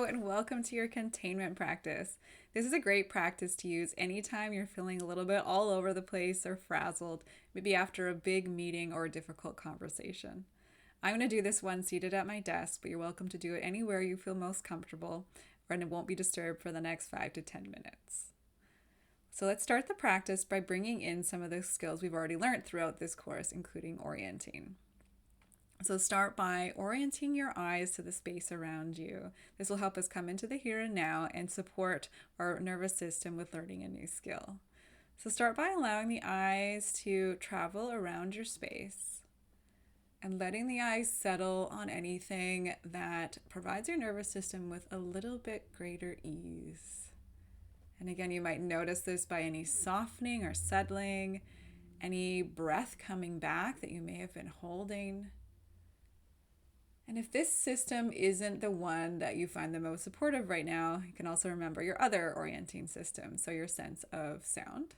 and welcome to your containment practice. This is a great practice to use anytime you're feeling a little bit all over the place or frazzled, maybe after a big meeting or a difficult conversation. I'm going to do this one seated at my desk, but you're welcome to do it anywhere you feel most comfortable, and it won't be disturbed for the next 5 to 10 minutes. So let's start the practice by bringing in some of the skills we've already learned throughout this course, including orienting. So start by orienting your eyes to the space around you. This will help us come into the here and now and support our nervous system with learning a new skill. So start by allowing the eyes to travel around your space and letting the eyes settle on anything that provides your nervous system with a little bit greater ease. And again, you might notice this by any softening or settling, any breath coming back that you may have been holding. And if this system isn't the one that you find the most supportive right now, you can also remember your other orienting system, so your sense of sound,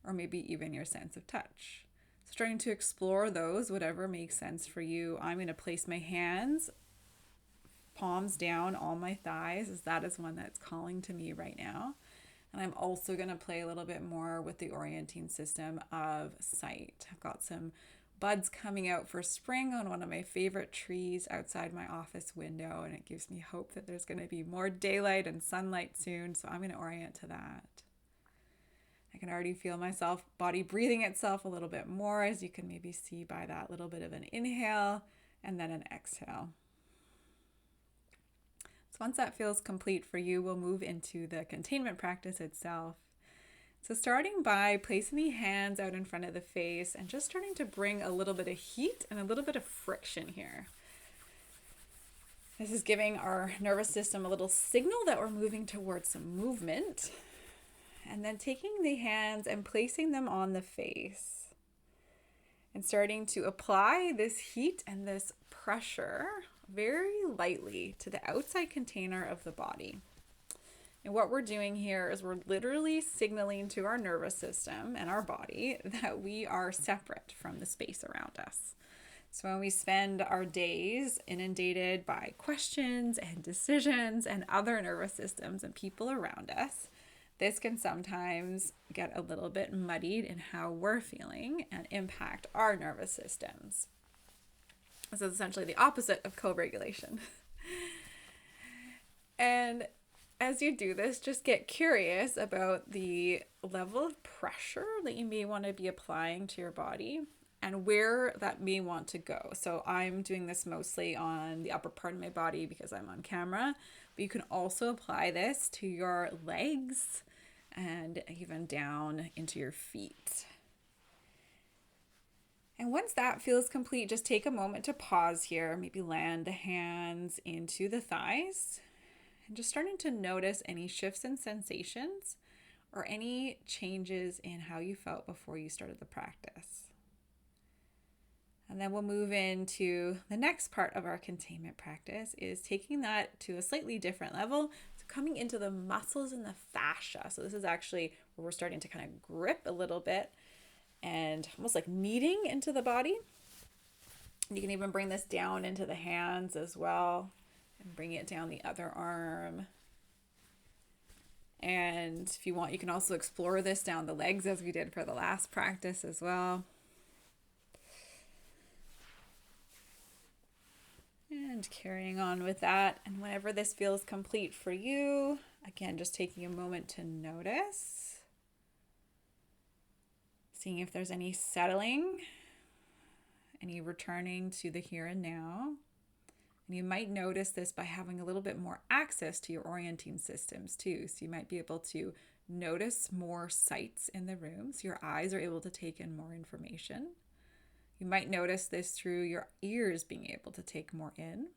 or maybe even your sense of touch. So starting to explore those, whatever makes sense for you. I'm going to place my hands, palms down, all my thighs, as that is one that's calling to me right now. And I'm also going to play a little bit more with the orienting system of sight. I've got some buds coming out for spring on one of my favorite trees outside my office window, and it gives me hope that there's going to be more daylight and sunlight soon, so I'm going to orient to that. I can already feel myself body breathing itself a little bit more, as you can maybe see by that little bit of an inhale and then an exhale. So once that feels complete for you, we'll move into the containment practice itself. So starting by placing the hands out in front of the face and just starting to bring a little bit of heat and a little bit of friction here. This is giving our nervous system a little signal that we're moving towards some movement. And then taking the hands and placing them on the face and starting to apply this heat and this pressure very lightly to the outside container of the body. And what we're doing here is we're literally signaling to our nervous system and our body that we are separate from the space around us. So when we spend our days inundated by questions and decisions and other nervous systems and people around us, this can sometimes get a little bit muddied in how we're feeling and impact our nervous systems. This is essentially the opposite of co-regulation. And as you do this, just get curious about the level of pressure that you may want to be applying to your body and where that may want to go. So I'm doing this mostly on the upper part of my body because I'm on camera, but you can also apply this to your legs and even down into your feet. And once that feels complete, just take a moment to pause here, maybe land the hands into the thighs. And just starting to notice any shifts in sensations or any changes in how you felt before you started the practice. And then we'll move into the next part of our containment practice is taking that to a slightly different level. So coming into the muscles and the fascia. So this is actually where we're starting to kind of grip a little bit and almost like kneading into the body. You can even bring this down into the hands as well. And bring it down the other arm. And if you want, you can also explore this down the legs as we did for the last practice as well. And carrying on with that. And whenever this feels complete for you, again, just taking a moment to notice. Seeing if there's any settling, any returning to the here and now. And you might notice this by having a little bit more access to your orienting systems too. So you might be able to notice more sights in the room. So your eyes are able to take in more information. You might notice this through your ears being able to take more in.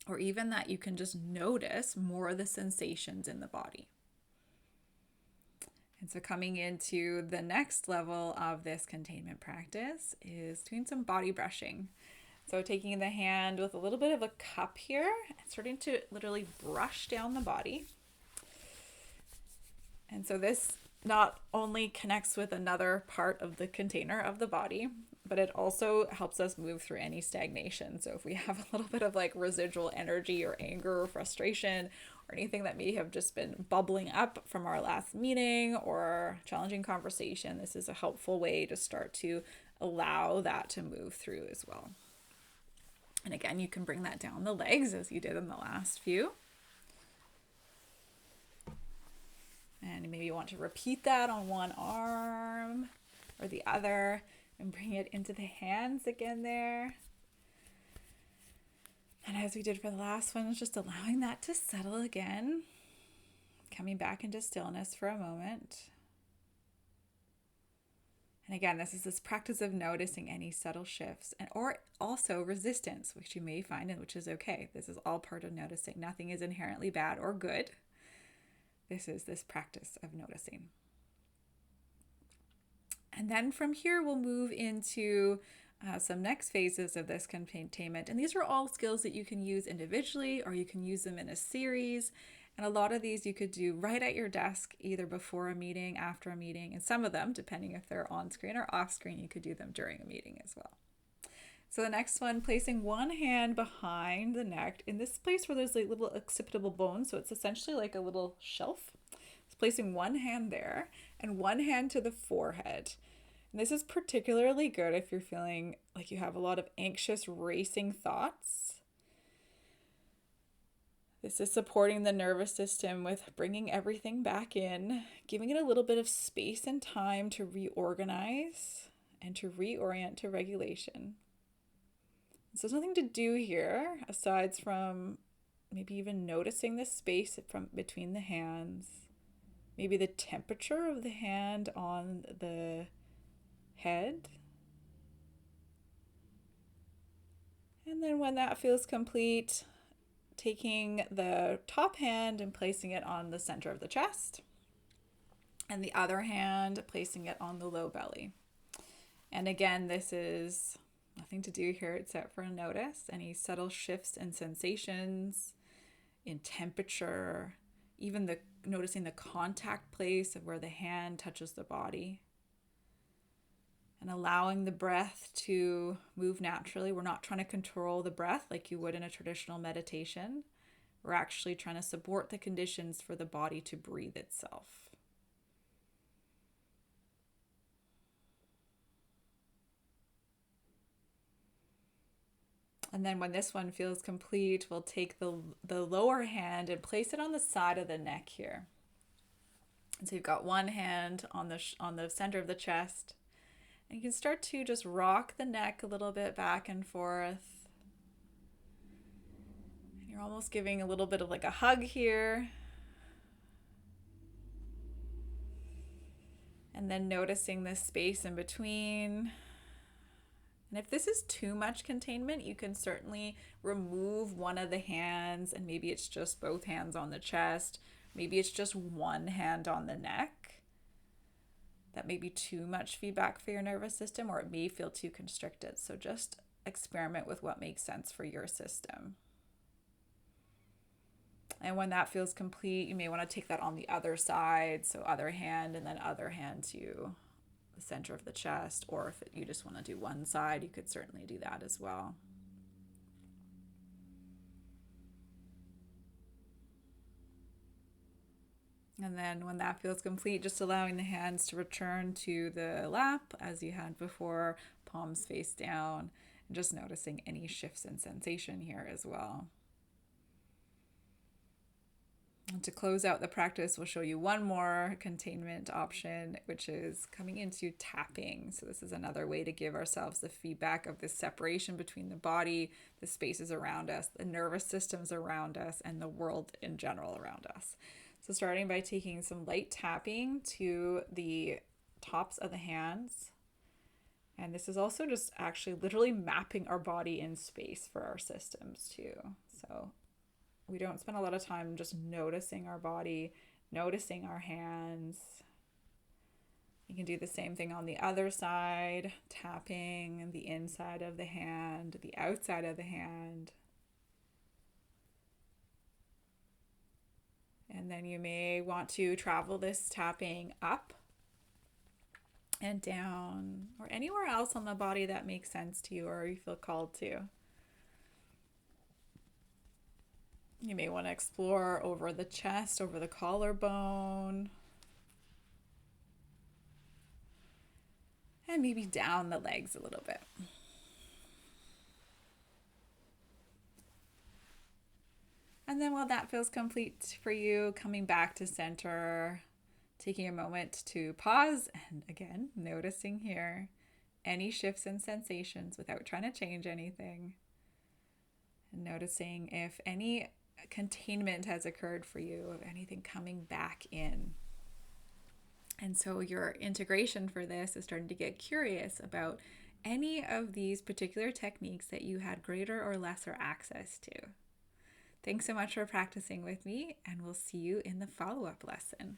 Or even that you can just notice more of the sensations in the body. And so coming into the next level of this containment practice is doing some body brushing. So taking the hand with a little bit of a cup here and starting to literally brush down the body. And so this not only connects with another part of the container of the body, but it also helps us move through any stagnation. So if we have a little bit of like residual energy or anger or frustration or anything that may have just been bubbling up from our last meeting or challenging conversation, this is a helpful way to start to allow that to move through as well. And again, you can bring that down the legs as you did in the last few. And maybe you want to repeat that on one arm or the other and bring it into the hands again there. And as we did for the last one, just allowing that to settle again, coming back into stillness for a moment. And again, this is this practice of noticing any subtle shifts and or also resistance, which you may find, and which is okay. This is all part of noticing. Nothing is inherently bad or good. This is this practice of noticing. And then from here, we'll move into some next phases of this containment. And these are all skills that you can use individually or you can use them in a series. And a lot of these you could do right at your desk, either before a meeting, after a meeting, and some of them, depending if they're on screen or off screen, you could do them during a meeting as well. So the next one, placing one hand behind the neck in this place where there's like little occipitable bones. So it's essentially like a little shelf. It's placing one hand there and one hand to the forehead. And this is particularly good if you're feeling like you have a lot of anxious, racing thoughts. This is supporting the nervous system with bringing everything back in, giving it a little bit of space and time to reorganize and to reorient to regulation. So there's nothing to do here aside from maybe even noticing the space from between the hands, maybe the temperature of the hand on the head. And then when that feels complete, taking the top hand and placing it on the center of the chest, and the other hand placing it on the low belly. And again, this is nothing to do here except for notice any subtle shifts in sensations, in temperature, even noticing the contact place of where the hand touches the body. And allowing the breath to move naturally. We're not trying to control the breath like you would in a traditional meditation. We're actually trying to support the conditions for the body to breathe itself. And then when this one feels complete, we'll take the lower hand and place it on the side of the neck here. And so you've got one hand on the center of the chest. And you can start to just rock the neck a little bit back and forth. And you're almost giving a little bit of like a hug here. And then noticing the space in between. And if this is too much containment, you can certainly remove one of the hands and maybe it's just both hands on the chest. Maybe it's just one hand on the neck. That may be too much feedback for your nervous system, or it may feel too constricted. So just experiment with what makes sense for your system. And when that feels complete, you may want to take that on the other side. So other hand and then other hand to the center of the chest. Or if you just want to do one side, you could certainly do that as well. And then when that feels complete, just allowing the hands to return to the lap as you had before, palms face down, and just noticing any shifts in sensation here as well. And to close out the practice, we'll show you one more containment option, which is coming into tapping. So this is another way to give ourselves the feedback of this separation between the body, the spaces around us, the nervous systems around us, and the world in general around us. So starting by taking some light tapping to the tops of the hands. And this is also just actually literally mapping our body in space for our systems too. So we don't spend a lot of time just noticing our body, noticing our hands. You can do the same thing on the other side, tapping the inside of the hand, the outside of the hand. And then you may want to travel this tapping up and down, or anywhere else on the body that makes sense to you or you feel called to. You may want to explore over the chest, over the collarbone, and maybe down the legs a little bit. And then while that feels complete for you, coming back to center, taking a moment to pause and again, noticing here any shifts in sensations without trying to change anything. And noticing if any containment has occurred for you, of anything coming back in. And so your integration for this is starting to get curious about any of these particular techniques that you had greater or lesser access to. Thanks so much for practicing with me, and we'll see you in the follow-up lesson.